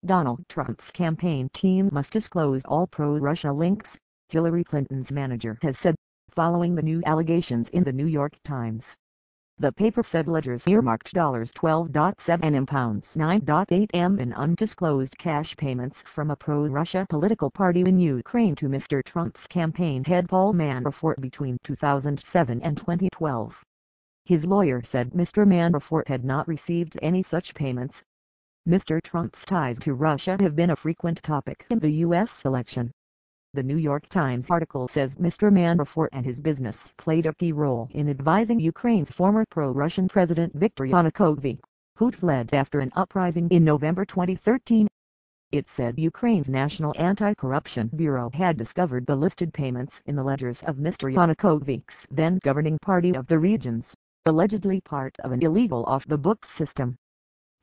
Donald Trump's campaign team must disclose all pro-Russia links, Hillary Clinton's manager has said, following the new allegations in the New York Times. The paper said ledgers earmarked $12.7 m pounds £9.8 m in undisclosed cash payments from a pro-Russia political party in Ukraine to Mr. Trump's campaign head Paul Manafort between 2007 and 2012. His lawyer said Mr. Manafort had not received any such payments. Mr. Trump's ties to Russia have been a frequent topic in the U.S. election. The New York Times article says Mr. Manafort and his business played a key role in advising Ukraine's former pro-Russian President Viktor Yanukovych, who fled after an uprising in November 2013. It said Ukraine's National Anti-Corruption Bureau had discovered the listed payments in the ledgers of Mr. Yanukovych's then governing party of the regions, allegedly part of an illegal off-the-books system.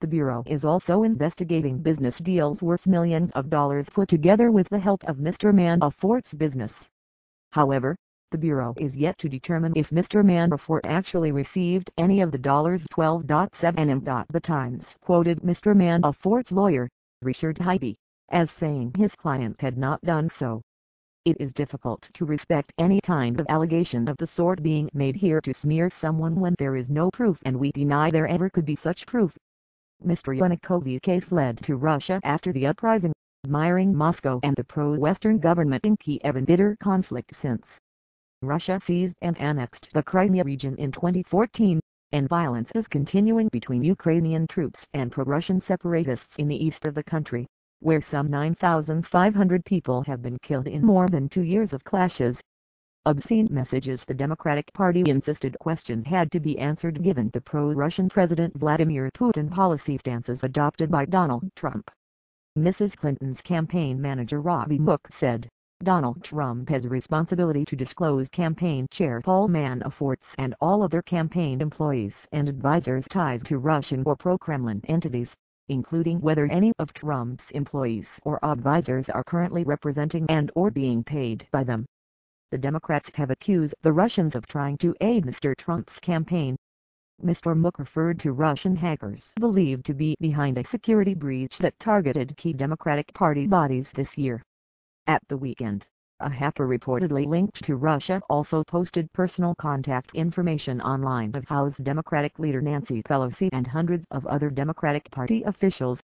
The Bureau is also investigating business deals worth millions of dollars put together with the help of Mr. Manafort's business. However, the Bureau is yet to determine if Mr. Manafort actually received any of the $12.7 m. The Times quoted Mr. Manafort's lawyer, Richard Hyde, as saying his client had not done so. It is difficult to respect any kind of allegation of the sort being made here to smear someone when there is no proof, and we deny there ever could be such proof. Mr. Yanukovych fled to Russia after the uprising, miring Moscow and the pro-Western government in Kiev in bitter conflict since Russia seized and annexed the Crimea region in 2014, and violence is continuing between Ukrainian troops and pro-Russian separatists in the east of the country, where some 9,500 people have been killed in more than 2 years of clashes. Obscene messages. The Democratic Party insisted questions had to be answered given the pro-Russian President Vladimir Putin policy stances adopted by Donald Trump. Mrs. Clinton's campaign manager Robbie Mook said, Donald Trump has a responsibility to disclose campaign chair Paul Manafort's and all other campaign employees and advisors ties to Russian or pro-Kremlin entities, including whether any of Trump's employees or advisors are currently representing and or being paid by them. The Democrats have accused the Russians of trying to aid Mr. Trump's campaign. Mr. Mook referred to Russian hackers believed to be behind a security breach that targeted key Democratic Party bodies this year. At the weekend, a hacker reportedly linked to Russia also posted personal contact information online of House Democratic leader Nancy Pelosi and hundreds of other Democratic Party officials.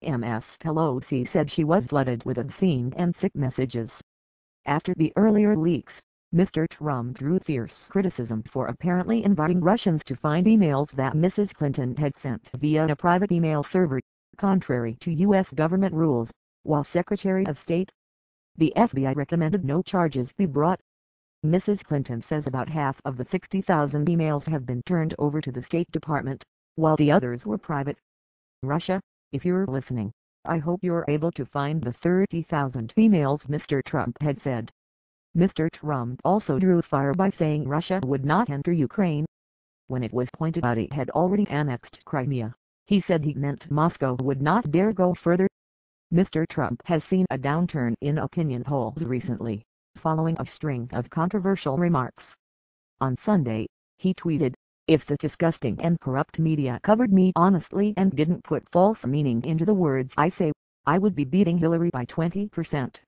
Ms. Pelosi said she was flooded with obscene and sick messages. After the earlier leaks, Mr. Trump drew fierce criticism for apparently inviting Russians to find emails that Mrs. Clinton had sent via a private email server, contrary to U.S. government rules, while Secretary of State. The FBI recommended no charges be brought. Mrs. Clinton says about half of the 60,000 emails have been turned over to the State Department, while the others were private. Russia, if you're listening, I hope you're able to find the 30,000 emails Mr. Trump had said. Mr. Trump also drew fire by saying Russia would not enter Ukraine. When it was pointed out it had already annexed Crimea, he said he meant Moscow would not dare go further. Mr. Trump has seen a downturn in opinion polls recently, following a string of controversial remarks. On Sunday, he tweeted, "If the disgusting and corrupt media covered me honestly and didn't put false meaning into the words I say, I would be beating Hillary by 20%.